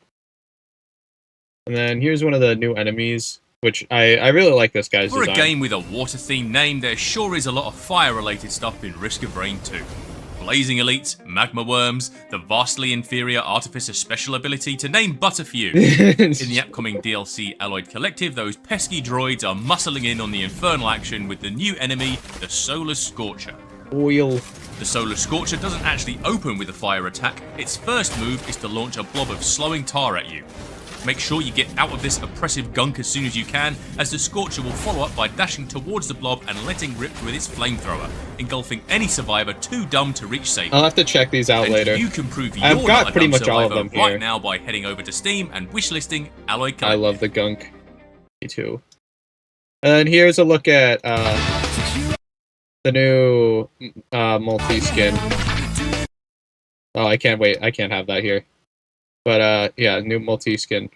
And then here's one of the new enemies, which I really like this guy's For design. a game with a water-themed name, there sure is a lot of fire-related stuff in Risk of Rain 2. Blazing elites, magma worms, the vastly inferior Artificer special ability, to name but a few. In the upcoming DLC Alloyed Collective, those pesky droids are muscling in on the infernal action with the new enemy, the Solar Scorcher. Oil. The Solar Scorcher doesn't actually open with a fire attack. Its first move is to launch a blob of slowing tar at you. Make sure you get out of this oppressive gunk as soon as you can, as the Scorcher will follow up by dashing towards the blob and letting rip with its flamethrower, engulfing any survivor too dumb to reach safety. I'll have to check these out And later. you can prove you're I've got not a pretty dumb much all of survivor them right here. now by heading over to Steam and wishlisting Alloy Collective. I love the gunk. Me too. And here's a look at the new multi-skin. Oh, I can't wait. I can't have that here. But yeah, new multi-skin.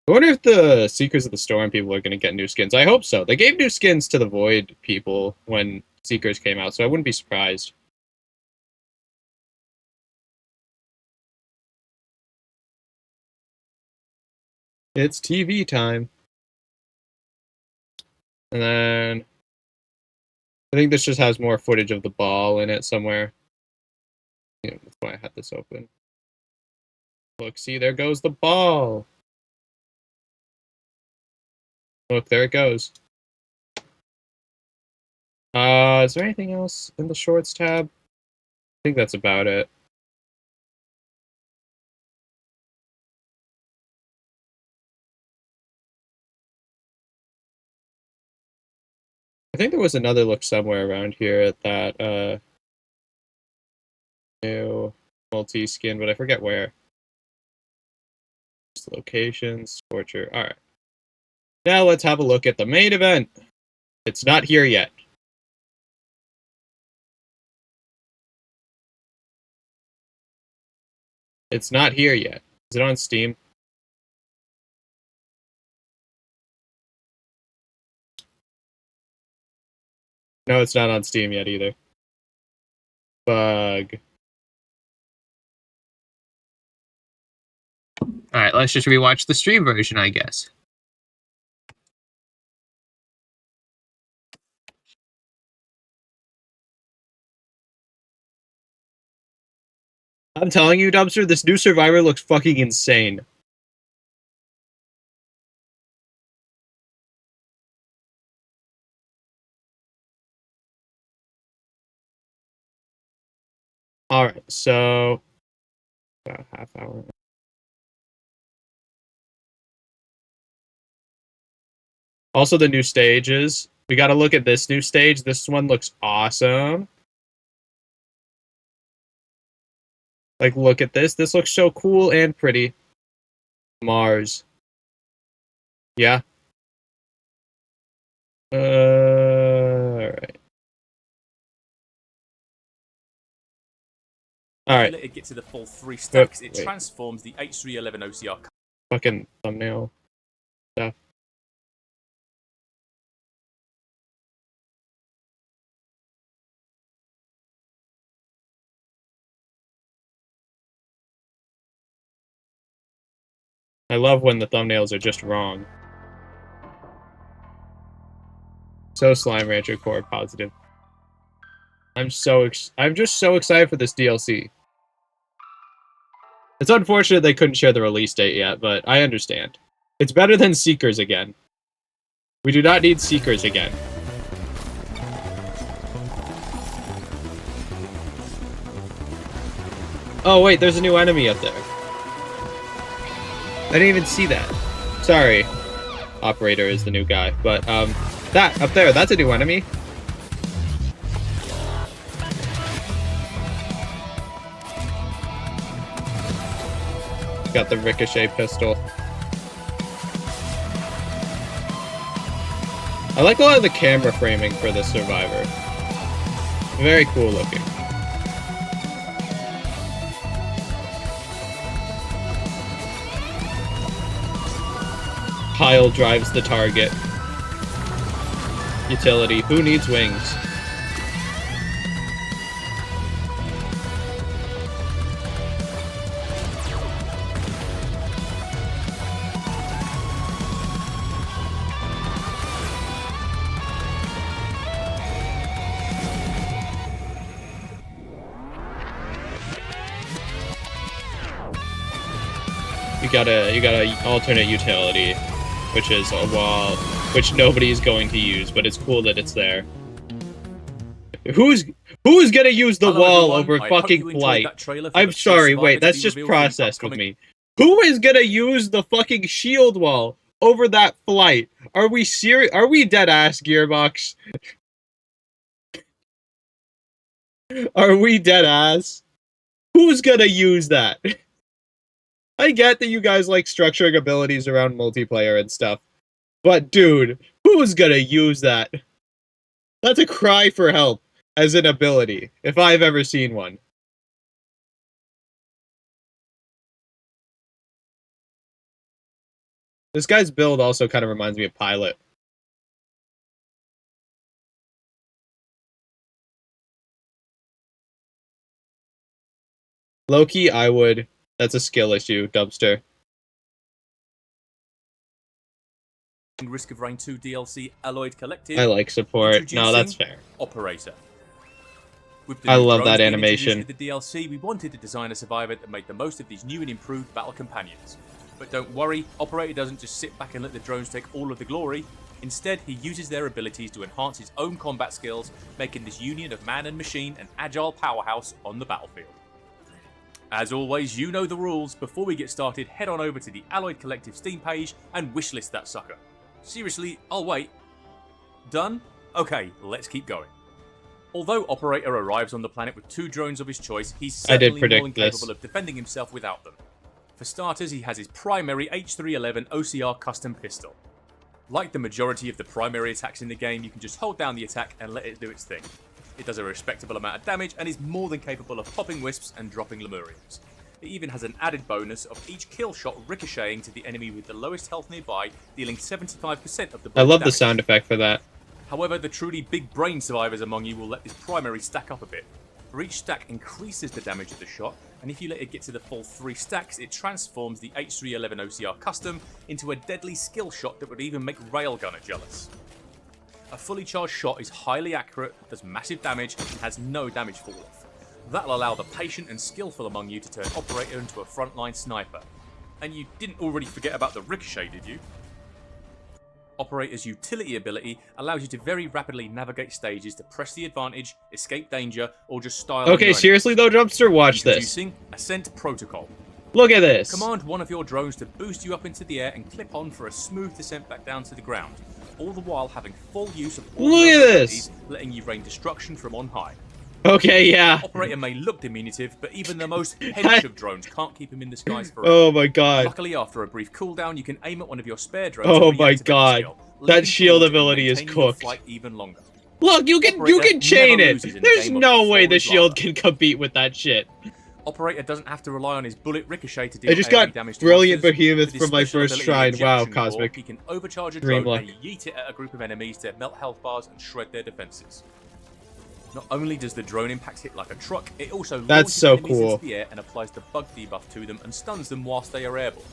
I wonder if the Seekers of the Storm people are going to get new skins. I hope so. They gave new skins to the Void people when Seekers came out, so I wouldn't be surprised. It's TV time. And then I think this just has more footage of the ball in it somewhere. Yeah, that's why I had this open. Look, see, there goes the ball. Look, there it goes. Is there anything else in the shorts tab? I think that's about it. I think there was another look somewhere around here at that new multi-skin, but I forget where. Just locations, Torture. Alright. Now let's have a look at the main event. It's not here yet. It's not here yet. Is it on Steam? No, it's not on Steam yet either. Bug. Alright, let's just rewatch the stream version, I guess. I'm telling you, Dumpster, this new Survivor looks fucking insane. Alright, so about half hour. Also the new stages. We gotta look at this new stage. This one looks awesome. Like, look at this. This looks so cool and pretty. Mars. Yeah. Alright. Alright. Let it get to the full 3 stacks, it Wait. transforms the H311 OCR. Fucking thumbnail stuff. I love when the thumbnails are just wrong. So Slime Rancher Core positive. I'm just so excited for this DLC. It's unfortunate they couldn't share the release date yet, but I understand. It's better than Seekers again. We do not need Seekers again. Oh wait, there's a new enemy up there. I didn't even see that. Sorry. Operator is the new guy, but that up there, that's a new enemy. Got the ricochet pistol. I like a lot of the camera framing for this Survivor. Very cool looking. Pile drives the target. Utility. Who needs wings? You got a alternate utility, which is a wall, which nobody is going to use, but it's cool that it's there. Who's gonna use the wall over fucking flight? I'm sorry, wait, that's just processed with me. Who is gonna use the fucking shield wall over that flight? Are we serious? Are we dead ass, Gearbox? Are we dead ass? Who's gonna use that? I get that you guys like structuring abilities around multiplayer and stuff, but dude, who's gonna use that? That's a cry for help as an ability, if I've ever seen one. This guy's build also kind of reminds me of Pilot. Loki, I would. That's a skill issue, Dubster. Risk of Rain 2 DLC Alloyed Collective. I like support. No, that's fair. Operator. I love that animation. With the DLC, we wanted to design a Survivor that made the most of these new and improved battle companions. But don't worry, Operator doesn't just sit back and let the drones take all of the glory. Instead, he uses their abilities to enhance his own combat skills, making this union of man and machine an agile powerhouse on the battlefield. As always, you know the rules. Before we get started, head on over to the Alloyed Collective Steam page and wishlist that sucker. Seriously, I'll wait. Done? Okay, let's keep going. Although Operator arrives on the planet with 2 drones of his choice, he's certainly more than capable of defending himself without them. For starters, he has his primary H311 OCR custom pistol. Like the majority of the primary attacks in the game, you can just hold down the attack and let it do its thing. It does a respectable amount of damage and is more than capable of popping wisps and dropping Lemurians. It even has an added bonus of each kill shot ricocheting to the enemy with the lowest health nearby, dealing 75% of the I love damage. the sound effect for that. However, the truly big brain survivors among you will let this primary stack up a bit. For each stack increases the damage of the shot, and if you let it get to the full 3 stacks, it transforms the H311 OCR custom into a deadly skill shot that would even make Railgunner jealous. A fully charged shot is highly accurate, does massive damage, and has no damage fall off. That'll allow the patient and skillful among you to turn Operator into a frontline sniper. And you didn't already forget about the ricochet, did you? Operator's utility ability allows you to very rapidly navigate stages to press the advantage, escape danger, or just style. Okay, seriously though, Jumpster, watch this. Introducing Ascent Protocol. Look at this. Command one of your drones to boost you up into the air and clip on for a smooth descent back down to the ground, all the while having full use of all Look your at abilities, this. letting you rain destruction from on high. Okay, yeah. Operator may look diminutive, but even the most hench of drones can't keep him in the skies forever. Oh my god. Luckily, after a brief cooldown, you can aim at one of your spare drones. Oh and my reactivate the god. skill, That leaving shield forward and ability is maintaining your cooked. flight even longer. Look, you can Operator chain never it. loses in a There's game of no way before the with shield lava. can compete with that shit. Operator doesn't have to rely on his bullet ricochet to deal I just AoE got damage to brilliant monsters. behemoth With his from my special first ability, shrine. Wow, Ejection Core, Cosmic. he can overcharge a Dream drone luck. and yeet it at a group of enemies to melt health bars and shred their defenses. Not only does the drone impact hit like a truck, it also launches so enemies cool. into the air and applies the bug debuff to them and stuns them whilst they are airborne.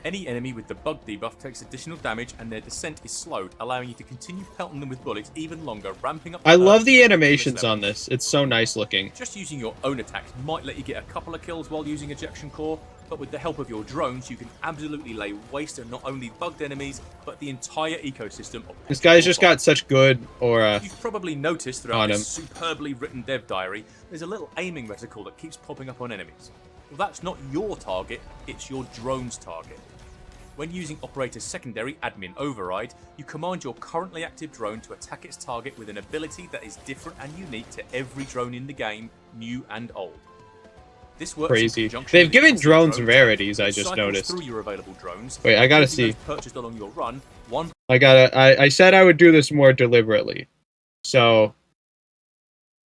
Any enemy with the bug debuff takes additional damage and their descent is slowed, allowing you to continue pelting them with bullets even longer, ramping up I the love hurt the to animations ridiculous on this. It's so nice looking. Just using your own attacks might let you get a couple of kills while using Ejection Core, but with the help of your drones, you can absolutely lay waste to not only bugged enemies, but the entire ecosystem of This guy's just got such good aura. You've probably noticed throughout On this him. superbly written dev diary, there's a little aiming reticle that keeps popping up on enemies. Well, that's not your target, it's your drone's target. When using Operator's secondary, Admin Override, you command your currently active drone to attack its target with an ability that is different and unique to every drone in the game, new and old. This works Crazy. in conjunction They've with given passive drones rarities, I which just cycles noticed. through your available drones, Wait, I gotta including see. those purchased along your run, one I said I would do this more deliberately. So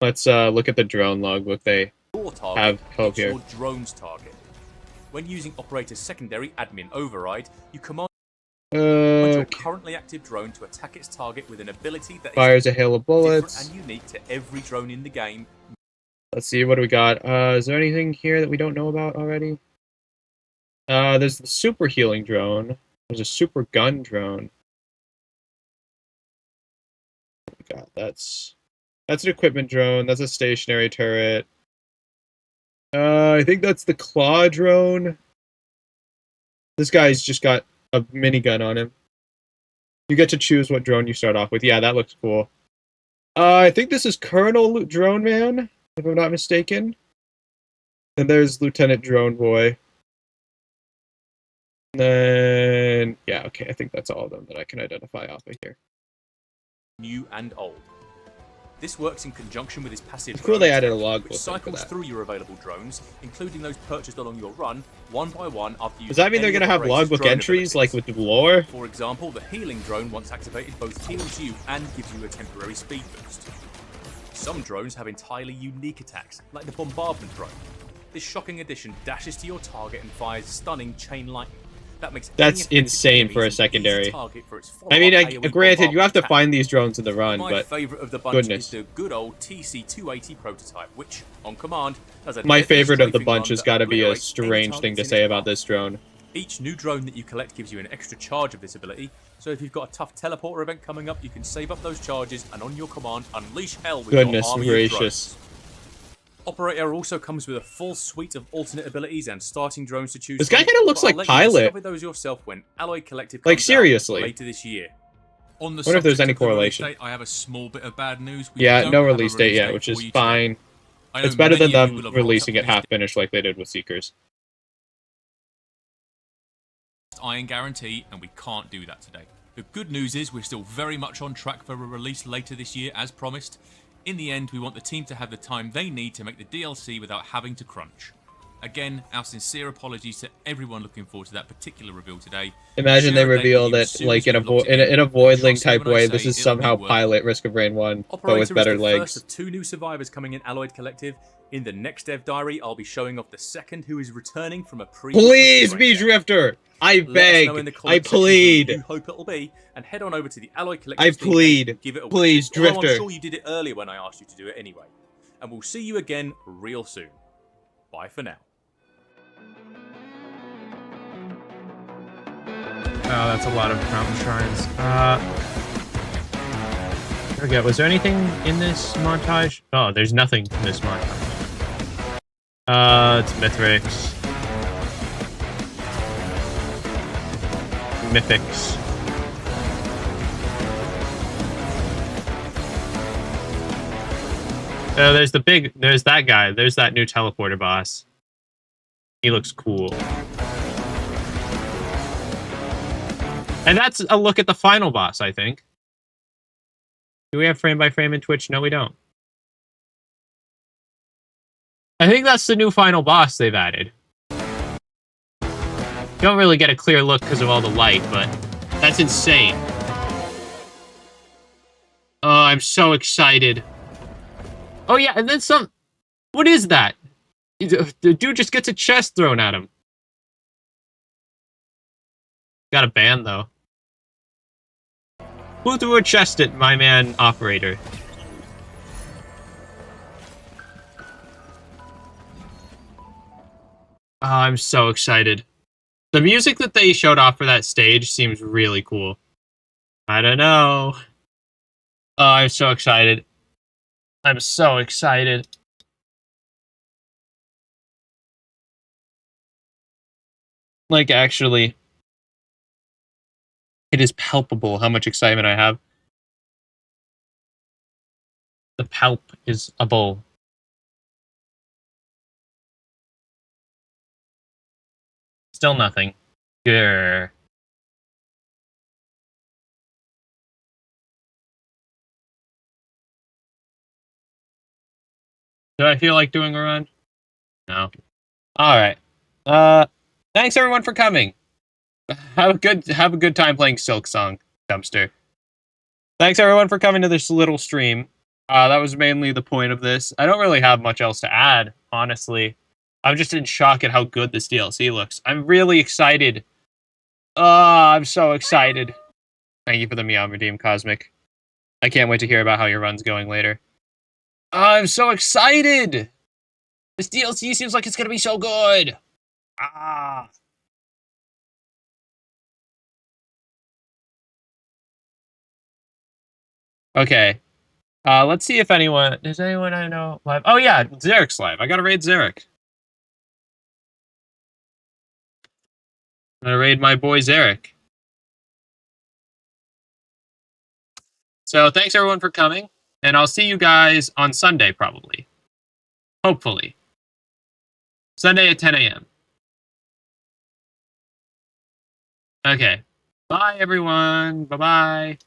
let's look at the drone logbook they your target, have help it's here. your drone's target. When using Operator's secondary, Admin Override, you command your currently active drone to attack its target with an ability that Fires is a hail of different bullets. and unique to every drone in the game. Let's see, what do we got? Is there anything here that we don't know about already? There's the super healing drone. There's a super gun drone. What we got? That's an equipment drone. That's a stationary turret. I think that's the claw drone. This guy's just got a minigun on him. You get to choose what drone you start off with. Yeah, that looks cool. I think this is Colonel Drone Man, if I'm not mistaken. And there's Lieutenant Drone Boy. And then, yeah, okay, I think that's all of them that I can identify off of here. New and old. This works in conjunction with his passive It's cool drone they added a attack, logbook which thing for cycles that. through your available drones, including those purchased along your run, one by one after you. Does that mean they're gonna have logbook entries like with lore? For example, the healing drone, once activated, both heals you and gives you a temporary speed boost. Some drones have entirely unique attacks, like the bombardment drone. This shocking addition dashes to your target and fires stunning chain lightning. That makes That's any insane offensive for a enemy an easy secondary. target for its I mean, follow-up AoE granted, you have to bombardment find these drones in the run, My but favourite of the bunch goodness. is the good old TC-280 prototype, which, on command, has a my deadly favorite of the strafing bunch run has that got to be a obliterates any strange thing targets to in say its about path. this drone. Each new drone that you collect gives you an extra charge of this ability, so if you've got a tough teleporter event coming up, you can save up those charges and on your command, unleash hell with Goodness your army gracious. of drones. Operator also comes with a full suite of alternate abilities and starting drones to choose This guy from, kinda looks but I'll like let you Pilot. discover those yourself when Alloy Collective Like, comes out seriously. later this year. On the Wonder if there's subject any of the release correlation. date, I have a small bit of bad news. We Yeah, don't no have a release date yet, which for is you today. fine. I know It's better than many of you them will have rocked releasing up it to half finished like they did with Seekers. this iron guarantee, and we can't do that today. The good news is we're still very much on track for a release later this year, as promised. In the end, we want the team to have the time they need to make the DLC without having to crunch. Again, our sincere apologies to everyone looking forward to that particular reveal today. Imagine they Share a date reveal with you as that, soon like, as we've locked it in a Voidling Trust me type when I way, say this is it'll somehow be worth it. Pilot Risk of Rain 1, but Operator with is better the legs. first of two new survivors coming in Alloyed Collective. In the next dev diary, I'll be showing off the second who is returning from a previous Please be raid. Drifter! I Let us beg! know in the I comment section who plead! you hope it'll be, and head on over to the Alloy Collective I Steam page plead. and give it a Please, watch. Although Drifter. I'm sure you did it earlier when I asked you to do it anyway. And we'll see you again real soon. Bye for now. Oh, that's a lot of mountain shrines. I forget, was there anything in this montage? Oh, there's nothing in this montage. It's Mithrix. Mythics. There's that guy. There's that new teleporter boss. He looks cool. And that's a look at the final boss, I think. Do we have frame by frame in Twitch? No, we don't. I think that's the new final boss they've added. Don't really get a clear look because of all the light, but that's insane. Oh, I'm so excited. Oh yeah, and then some... What is that? The dude just gets a chest thrown at him. Got a ban, though. Who threw a chest at my man, Operator? Oh, I'm so excited. The music that they showed off for that stage seems really cool. I don't know. Oh, I'm so excited. I'm so excited. Like, actually, it is palpable how much excitement I have. The palp is a bull. Still nothing. Grr. Do I feel like doing a run? No. Alright. Thanks everyone for coming. Have a good time playing Silk Song, Dumpster. Thanks everyone for coming to this little stream. That was mainly the point of this. I don't really have much else to add, honestly. I'm just in shock at how good this DLC looks. I'm really excited. I'm so excited. Thank you for the Meow Redeem, Cosmic. I can't wait to hear about how your run's going later. I'm so excited! This DLC seems like it's gonna be so good! Ah! Okay. Let's see if anyone... Is anyone I know live? Oh yeah, Zarek's live. I gotta raid Zarek. I'm gonna raid my boy Zarek. So thanks everyone for coming, and I'll see you guys on Sunday, probably. Hopefully. Sunday at 10 a.m. Okay. Bye, everyone. Bye-bye.